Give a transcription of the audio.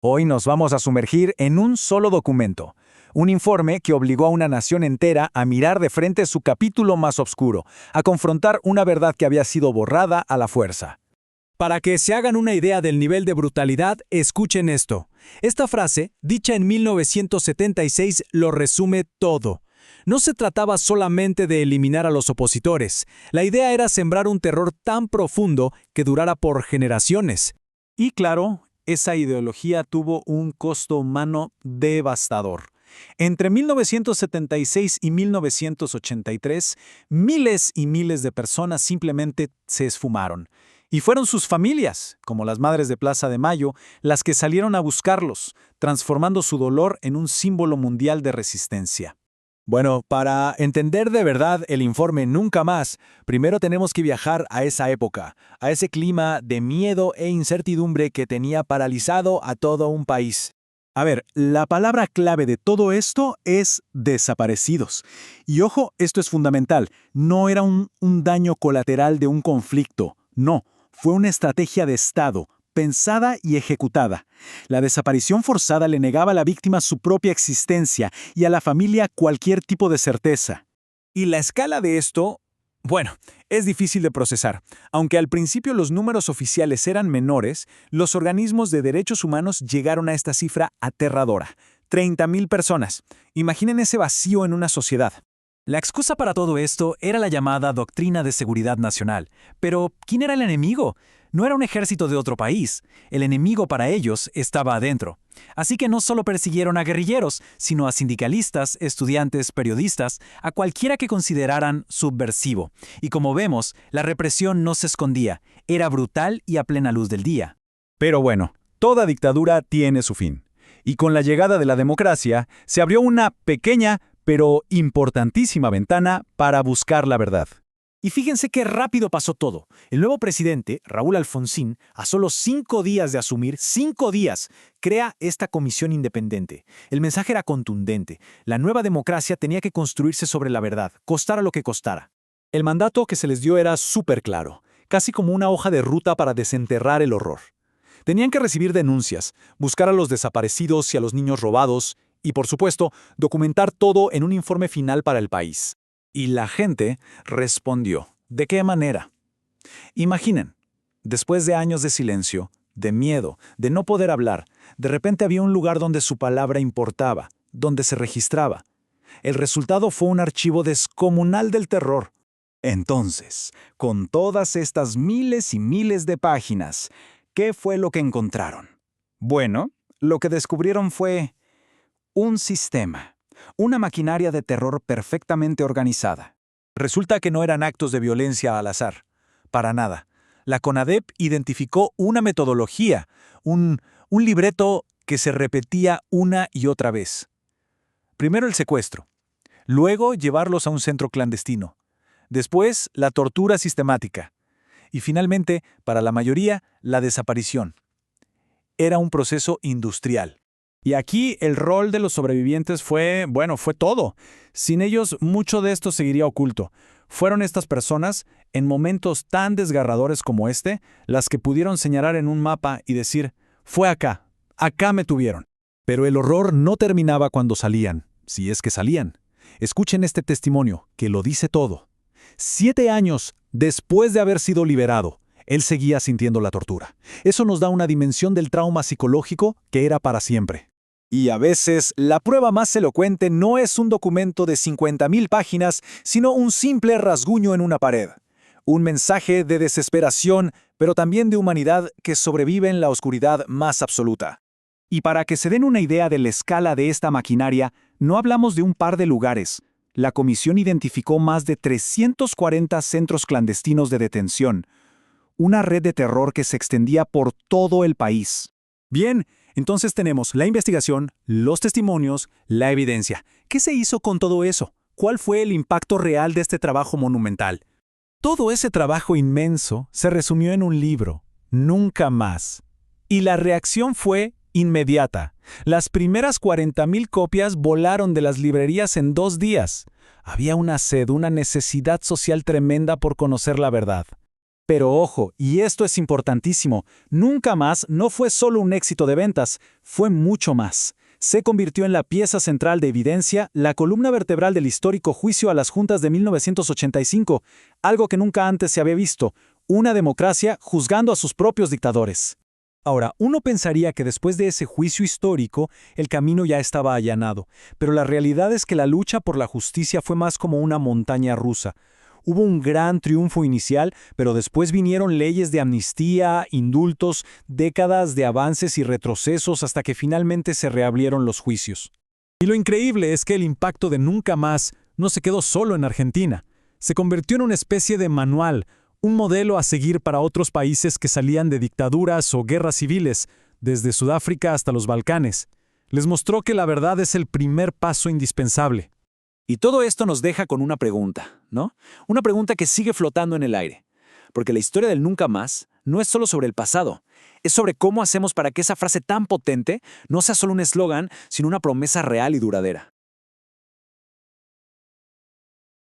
Hoy nos vamos a sumergir en un solo documento, un informe que obligó a una nación entera a mirar de frente su capítulo más oscuro, a confrontar una verdad que había sido borrada a la fuerza. Para que se hagan una idea del nivel de brutalidad, escuchen esto. Esta frase, dicha en 1976, lo resume todo. No se trataba solamente de eliminar a los opositores. La idea era sembrar un terror tan profundo que durara por generaciones. Y claro, esa ideología tuvo un costo humano devastador. Entre 1976 y 1983, miles y miles de personas simplemente se esfumaron. Y fueron sus familias, como las Madres de Plaza de Mayo, las que salieron a buscarlos, transformando su dolor en un símbolo mundial de resistencia. Bueno, para entender de verdad el informe Nunca Más, primero tenemos que viajar a esa época, a ese clima de miedo e incertidumbre que tenía paralizado a todo un país. A ver, la palabra clave de todo esto es desaparecidos. Y ojo, esto es fundamental, no era un daño colateral de un conflicto, no, fue una estrategia de Estado, pensada y ejecutada. La desaparición forzada le negaba a la víctima su propia existencia y a la familia cualquier tipo de certeza. Y la escala de esto, bueno, es difícil de procesar. Aunque al principio los números oficiales eran menores, los organismos de derechos humanos llegaron a esta cifra aterradora. 30,000 personas. Imaginen ese vacío en una sociedad. La excusa para todo esto era la llamada Doctrina de Seguridad Nacional. Pero, ¿quién era el enemigo? No era un ejército de otro país. El enemigo para ellos estaba adentro. Así que no solo persiguieron a guerrilleros, sino a sindicalistas, estudiantes, periodistas, a cualquiera que consideraran subversivo. Y como vemos, la represión no se escondía. Era brutal y a plena luz del día. Pero bueno, toda dictadura tiene su fin. Y con la llegada de la democracia, se abrió una pequeña pero importantísima ventana para buscar la verdad. Y fíjense qué rápido pasó todo. El nuevo presidente, Raúl Alfonsín, a solo 5 días de asumir, 5 días, crea esta comisión independiente. El mensaje era contundente. La nueva democracia tenía que construirse sobre la verdad, costara lo que costara. El mandato que se les dio era súper claro, casi como una hoja de ruta para desenterrar el horror. Tenían que recibir denuncias, buscar a los desaparecidos y a los niños robados, y por supuesto, documentar todo en un informe final para el país. Y la gente respondió. ¿De qué manera? Imaginen, después de años de silencio, de miedo, de no poder hablar, de repente había un lugar donde su palabra importaba, donde se registraba. El resultado fue un archivo descomunal del terror. Entonces, con todas estas miles y miles de páginas, ¿qué fue lo que encontraron? Bueno, lo que descubrieron fue un sistema. Una maquinaria de terror perfectamente organizada. Resulta que no eran actos de violencia al azar. Para nada. La CONADEP identificó una metodología, un libreto que se repetía una y otra vez. Primero el secuestro. Luego llevarlos a un centro clandestino. Después la tortura sistemática. Y finalmente, para la mayoría, la desaparición. Era un proceso industrial. Y aquí el rol de los sobrevivientes fue todo. Sin ellos, mucho de esto seguiría oculto. Fueron estas personas, en momentos tan desgarradores como este, las que pudieron señalar en un mapa y decir, fue acá me tuvieron. Pero el horror no terminaba cuando salían, si es que salían. Escuchen este testimonio, que lo dice todo. 7 años después de haber sido liberado, él seguía sintiendo la tortura. Eso nos da una dimensión del trauma psicológico que era para siempre. Y a veces, la prueba más elocuente no es un documento de 50,000 páginas, sino un simple rasguño en una pared. Un mensaje de desesperación, pero también de humanidad que sobrevive en la oscuridad más absoluta. Y para que se den una idea de la escala de esta maquinaria, no hablamos de un par de lugares. La comisión identificó más de 340 centros clandestinos de detención. Una red de terror que se extendía por todo el país. Bien, entonces tenemos la investigación, los testimonios, la evidencia. ¿Qué se hizo con todo eso? ¿Cuál fue el impacto real de este trabajo monumental? Todo ese trabajo inmenso se resumió en un libro, Nunca Más. Y la reacción fue inmediata. Las primeras 40,000 copias volaron de las librerías en 2 días. Había una sed, una necesidad social tremenda por conocer la verdad. Pero ojo, y esto es importantísimo, Nunca Más no fue solo un éxito de ventas, fue mucho más. Se convirtió en la pieza central de evidencia, la columna vertebral del histórico juicio a las juntas de 1985, algo que nunca antes se había visto, una democracia juzgando a sus propios dictadores. Ahora, uno pensaría que después de ese juicio histórico, el camino ya estaba allanado, pero la realidad es que la lucha por la justicia fue más como una montaña rusa. Hubo un gran triunfo inicial, pero después vinieron leyes de amnistía, indultos, décadas de avances y retrocesos hasta que finalmente se reabrieron los juicios. Y lo increíble es que el impacto de Nunca Más no se quedó solo en Argentina. Se convirtió en una especie de manual, un modelo a seguir para otros países que salían de dictaduras o guerras civiles, desde Sudáfrica hasta los Balcanes. Les mostró que la verdad es el primer paso indispensable. Y todo esto nos deja con una pregunta, ¿no? Una pregunta que sigue flotando en el aire. Porque la historia del Nunca Más no es solo sobre el pasado, es sobre cómo hacemos para que esa frase tan potente no sea solo un eslogan, sino una promesa real y duradera.